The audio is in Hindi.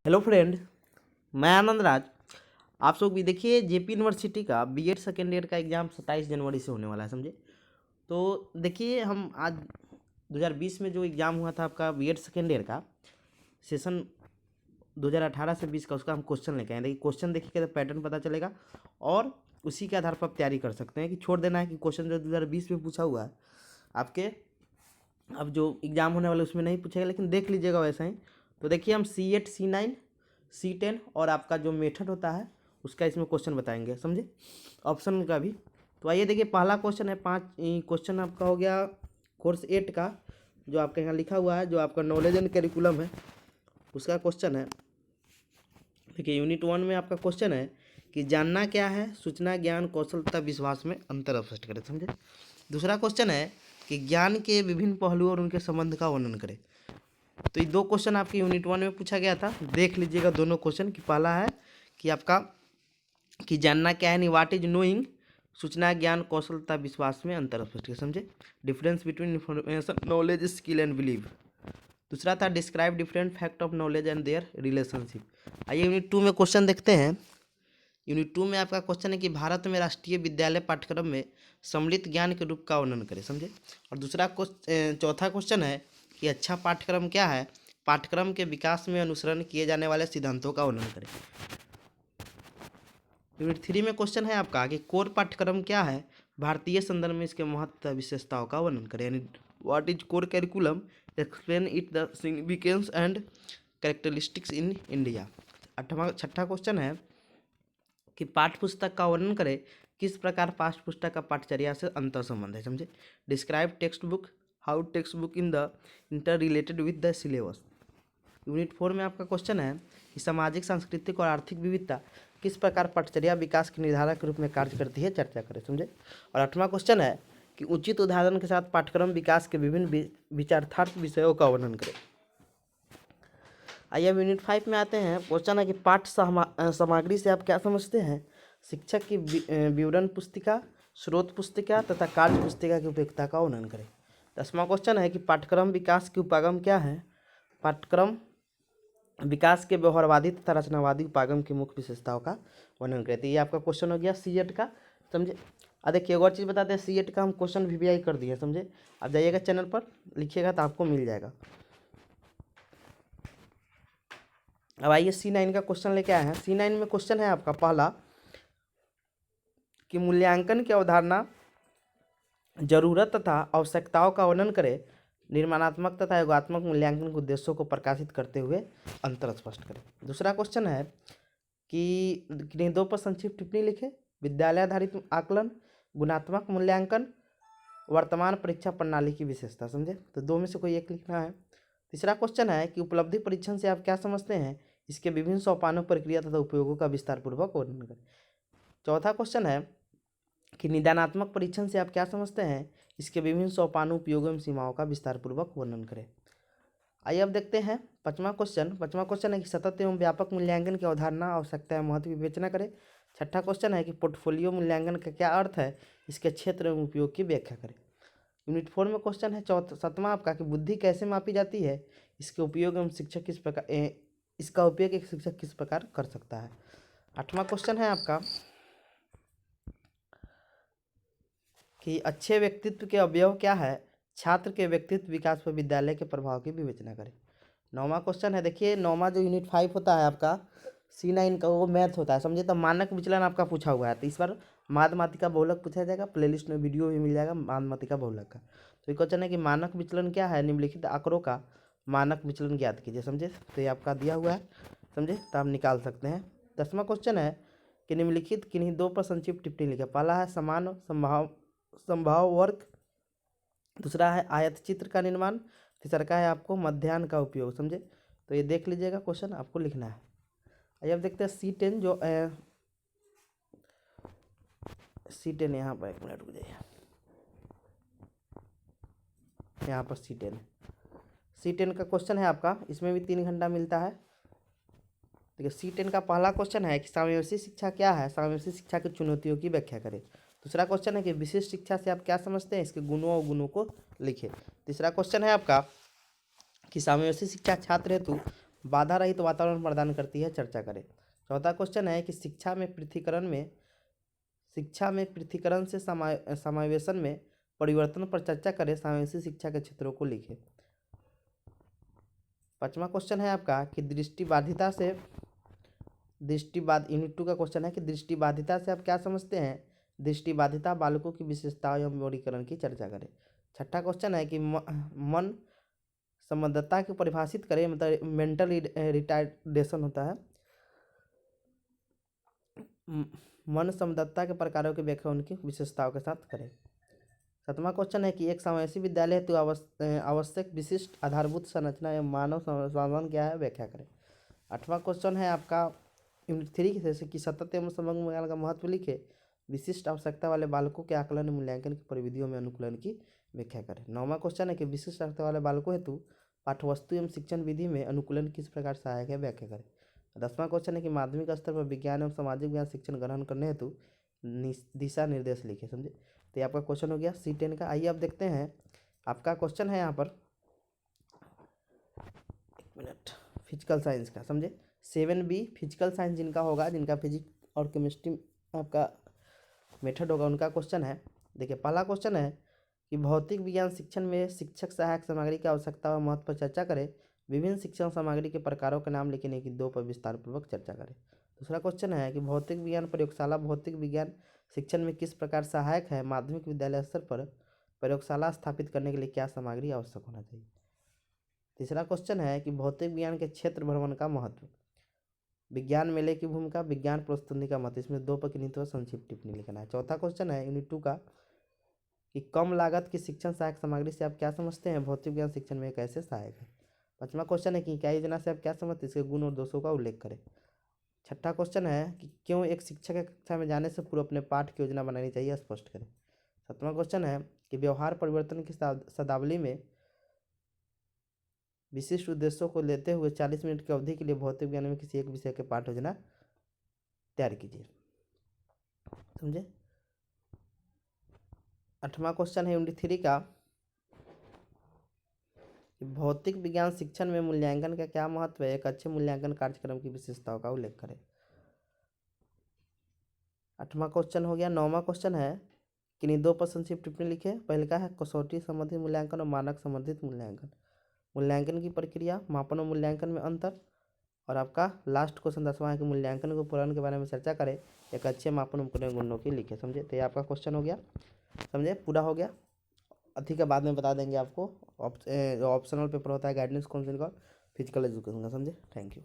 हेलो फ्रेंड, मैं आनंद राज। आप लोग भी देखिए जेपी यूनिवर्सिटी का बीएड सेकेंड ईयर का एग्ज़ाम 27 जनवरी से होने वाला है, समझे। तो देखिए हम आज 2020 में जो एग्ज़ाम हुआ था आपका बीएड सेकेंड ईयर का सेशन 2018 से 20 का, उसका हम क्वेश्चन लेके आए। देखिए क्वेश्चन देखिए तो पैटर्न पता चलेगा और उसी के आधार पर आप तैयारी कर सकते हैं कि छोड़ देना है कि क्वेश्चन जो 2020 में पूछा हुआ है आपके अब जो एग्ज़ाम होने वाले उसमें नहीं पूछेगा, लेकिन देख लीजिएगा वैसा ही। तो देखिए हम C8 C9 C10 और आपका जो मेथड होता है उसका इसमें क्वेश्चन बताएंगे, समझे, ऑप्शन का भी। तो आइए देखिए पहला क्वेश्चन है, 5 क्वेश्चन आपका हो गया कोर्स 8 का, जो आपके यहाँ लिखा हुआ है, जो आपका नॉलेज एंड करिकुलम है उसका क्वेश्चन है। देखिए यूनिट 1 में आपका क्वेश्चन है कि जानना क्या है सूचना ज्ञान कौशल तथा विश्वास में अंतर स्पष्ट करें, समझे। दूसरा क्वेश्चन है कि ज्ञान के विभिन्न पहलुओं और उनके संबंध का वर्णन करें। तो ये दो क्वेश्चन आपके यूनिट 1 में पूछा गया था, देख लीजिएगा दोनों क्वेश्चन। कि पहला है कि आपका कि जानना क्या है, नहीं व्हाट इज नोइंग, सूचना ज्ञान कौशल तथा विश्वास में अंतर स्पष्ट करें, समझे। Difference between information knowledge skill and believe. दूसरा था describe different fact of knowledge and their relationship. आइए यूनिट 2 में क्वेश्चन देखते हैं। यूनिट 2 में आपका क्वेश्चन है कि भारत में राष्ट्रीय विद्यालय पाठ्यक्रम में सम्मिलित ज्ञान के रूप का वर्णन करें, समझे। और दूसरा चौथा क्वेश्चन है कि अच्छा पाठ्यक्रम क्या है, पाठ्यक्रम के विकास में अनुसरण किए जाने वाले सिद्धांतों का वर्णन करें। यूनिट 3 में क्वेश्चन है आपका कि कोर पाठ्यक्रम क्या है, भारतीय संदर्भ में इसके महत्व विशेषताओं का वर्णन करें, यानी what is core curriculum, explain it the significance and characteristics in India. छठा क्वेश्चन है कि पाठ्य पुस्तक का वर्णन करें, किस प्रकार पाठ्य पुस्तक का पाठचर्या से अंतर संबंध है, समझे। Describe text book, how text book in the inter related with the syllabus. Unit 4 में आपका क्वेश्चन है कि सामाजिक सांस्कृतिक और आर्थिक विविधता किस प्रकार पाठचर्या विकास के निर्धारक के रूप में कार्य करती है, चर्चा करें, समझे। और 8वां क्वेश्चन है कि उचित उदाहरण के साथ पाठ्यक्रम विकास के विभिन्न विचारार्थ विषयों का वर्णन करें। आइए अब यूनिट 5 में आते हैं। क्वेश्चन है कि पाठ्य सामग्री से आप क्या समझते हैं, शिक्षक की विवरण पुस्तिका, स्रोत पुस्तिका तथा कार्य पुस्तिका की उपयोगिता का वर्णन करें। 10वां क्वेश्चन है कि पाठ्यक्रम विकास के उपागम क्या है, पाठ्यक्रम विकास के व्यवहारवादी तथा रचनावादी उपागम की मुख्य विशेषताओं का वर्णन करें। तो ये आपका क्वेश्चन हो गया C8 का, समझे। अब देखिए एक और चीज़ बताते हैं, C8 का हम क्वेश्चन VBI कर दिए, समझे। आप जाइएगा चैनल पर लिखिएगा तो आपको मिल जाएगा। अब आइए C9 का क्वेश्चन लेके आए हैं। C9 में क्वेश्चन है आपका पहला कि मूल्यांकन की अवधारणा, जरूरत तथा आवश्यकताओं का वर्णन करें, निर्माणात्मक तथा योगात्मक मूल्यांकन के उद्देश्यों को प्रकाशित करते हुए अंतर स्पष्ट करें। दूसरा क्वेश्चन है कि किन्हीं दो पर संक्षिप्त टिप्पणी लिखे, विद्यालय आधारित आकलन, गुणात्मक मूल्यांकन, वर्तमान परीक्षा प्रणाली की विशेषता, समझे। तो दो में से कोई एक लिखना है। तीसरा क्वेश्चन है कि उपलब्धि परीक्षण से आप क्या समझते हैं, इसके विभिन्न सोपानों, प्रक्रिया तथा उपयोगों का विस्तारपूर्वक वर्णन करें। चौथा क्वेश्चन है कि निदानात्मक परीक्षण से आप क्या समझते हैं, इसके विभिन्न सोपानों, उपयोगों एवं सीमाओं का विस्तारपूर्वक वर्णन करें। आइए अब देखते हैं पाँचवां क्वेश्चन है कि सतत एवं व्यापक मूल्यांकन की अवधारणा, आवश्यकता एवं महत्व विवेचना करें। छठा क्वेश्चन है कि पोर्टफोलियो मूल्यांकन का क्या अर्थ है, इसके क्षेत्र एवं उपयोग की व्याख्या करें। यूनिट 4 में क्वेश्चन है 7वां आपका कि बुद्धि कैसे मापी जाती है, इसके उपयोग एवं शिक्षक किस प्रकार इसका उपयोग एक शिक्षक किस प्रकार कर सकता है। 8वां क्वेश्चन है आपका कि अच्छे व्यक्तित्व के अवयव क्या है, छात्र के व्यक्तित्व विकास पर विद्यालय के प्रभाव की विवेचना करें। 9वां क्वेश्चन है, देखिए 9वां जो यूनिट 5 होता है आपका C9 का, वो मैथ होता है, समझे। तो मानक विचलन आपका पूछा हुआ है, तो इस बार माध्यमातिका बहुलक पूछा जाएगा, प्लेलिस्ट में वीडियो भी मिल जाएगा माध्यमातिका बहुलक का। तो ये क्वेश्चन है कि मानक विचलन क्या है, निम्नलिखित आंकड़ों का मानक विचलन ज्ञात कीजिए, समझे। तो ये आपका दिया हुआ है, समझे, तो आप निकाल सकते हैं। 10वां क्वेश्चन है कि निम्नलिखित किन्हीं दो पर संक्षिप्त टिप्पणी लिखे। पहला है समान संभाव वर्ग, दूसरा है आयत चित्र का निर्माण, तीसरा का है आपको मध्याह्न का उपयोग, समझे। तो ये देख लीजिएगा, क्वेश्चन आपको लिखना है। आइए अब देखते हैं C10 जो C10 यहाँ पर, एक मिनट रुक जाइए, यहाँ पर C10 का क्वेश्चन है आपका, इसमें भी 3 घंटा मिलता है। देखिए C10 का पहला क्वेश्चन है कि सामवेशी शिक्षा क्या है, सामवेशी शिक्षा की चुनौतियों की व्याख्या करें। दूसरा क्वेश्चन है कि विशिष्ट शिक्षा से आप क्या समझते हैं, इसके गुणों और गुणों को लिखें। तीसरा क्वेश्चन है आपका कि सामवेशी शिक्षा छात्र हेतु बाधा रहित वातावरण प्रदान करती है, चर्चा करें। चौथा क्वेश्चन है कि शिक्षा में पृथकीकरण से समावेशन में परिवर्तन पर चर्चा करें, समावेशी शिक्षा के क्षेत्रों को लिखें। पांचवा क्वेश्चन है आपका कि यूनिट 2 का क्वेश्चन है कि दृष्टिबाधिता से आप क्या समझते हैं। दृष्टिबाधिता बालकों की विशेषताओं एवं वर्गीकरण की चर्चा करें। छठा क्वेश्चन है कि मन संबद्धता को परिभाषित करें, मतलब मेंटल रिटार्डेशन होता है। मन संबद्धता के प्रकारों की व्याख्या उनकी विशेषताओं के साथ करें। सातवां क्वेश्चन है कि एक समावेशी विद्यालय हेतु आवश्यक विशिष्ट आधारभूत संरचना एवं मानव संसाधन क्या है, व्याख्या करें। आठवां क्वेश्चन है आपका यूनिट 3 की सतत एवं समग्र मूल्यांकन का महत्व लिखे। विशिष्ट आवश्यकता वाले बालकों के आकलन मूल्यांकन की परिविधियों में अनुकूलन की व्याख्या करें। 9वां क्वेश्चन है कि विशिष्ट आवश्यकता वाले बालकों हेतु पाठ्यवस्तु एवं शिक्षण विधि में अनुकूलन किस प्रकार सहायक है, व्याख्या करें। 10वां क्वेश्चन है कि माध्यमिक स्तर पर विज्ञान एवं सामाजिक विज्ञान शिक्षण ग्रहण करने हेतु दिशा निर्देश लिखे, समझे। तो ये आपका क्वेश्चन हो गया C10 का। आइए अब देखते हैं आपका क्वेश्चन है यहाँ पर, एक मिनट, फिजिकल साइंस का, समझे। 7B फिजिकल साइंस जिनका होगा, जिनका फिजिक्स और केमिस्ट्री आपका मेथड होगा, उनका क्वेश्चन है। देखिए पहला क्वेश्चन है कि भौतिक विज्ञान शिक्षण में शिक्षक सहायक सामग्री की आवश्यकता व महत्व पर चर्चा करें। विभिन्न शिक्षण सामग्री के प्रकारों के नाम लिखने की 2 पर विस्तार पूर्वक चर्चा करें। दूसरा क्वेश्चन है कि भौतिक विज्ञान प्रयोगशाला भौतिक विज्ञान शिक्षण में किस प्रकार सहायक है। माध्यमिक विद्यालय स्तर पर प्रयोगशाला स्थापित करने के लिए क्या सामग्री आवश्यक होना चाहिए। तीसरा क्वेश्चन है कि भौतिक विज्ञान के क्षेत्र भ्रमण का महत्व, विज्ञान मेले की भूमिका, विज्ञान प्रस्तुति का महत्व, इसमें 2 पर किन्हीं तो संक्षिप्त टिप्पणी लिखना है। चौथा क्वेश्चन है यूनिट 2 का कि कम लागत की शिक्षण सहायक सामग्री से आप क्या समझते हैं, भौतिक विज्ञान शिक्षण में कैसे सहायक है। पांचवा क्वेश्चन है कि क्या योजना से आप क्या समझते हैं, इसके गुण और दोषों का उल्लेख करें। छठा क्वेश्चन है कि क्यों एक शिक्षक के कक्षा में जाने से पूर्व अपने पाठ की योजना बनानी चाहिए, स्पष्ट करें। सातवां क्वेश्चन है कि व्यवहार परिवर्तन की शब्दावली में विशिष्ट उद्देश्यों को लेते हुए 40 मिनट की अवधि के लिए भौतिक विज्ञान में किसी एक विषय के पाठ योजना तैयार कीजिए, समझे। 8वां क्वेश्चन है यूनिट 3 का, भौतिक विज्ञान शिक्षण में मूल्यांकन का क्या महत्व है, एक अच्छे मूल्यांकन कार्यक्रम की विशेषताओं का उल्लेख करें। 8वां क्वेश्चन हो गया। 9वां क्वेश्चन है कि 2 पर संक्षिप्त टिप्पणी लिखे। पहले का है कसौटी संबंधित मूल्यांकन और मानक संबंधित मूल्यांकन, मूल्यांकन की प्रक्रिया, मापन और मूल्यांकन में अंतर। और आपका लास्ट क्वेश्चन 10वां है कि मूल्यांकन को उपकरण के बारे में चर्चा करें, एक अच्छे मापन उपकरण गुणों की लिखे, समझे। तो ये आपका क्वेश्चन हो गया, समझे, पूरा हो गया। ठीक है, बाद में बता देंगे आपको। ऑप्शनल पेपर होता है गाइडेंस काउंसिल का, फिजिकल एजुकेशन का, समझे। Thank you.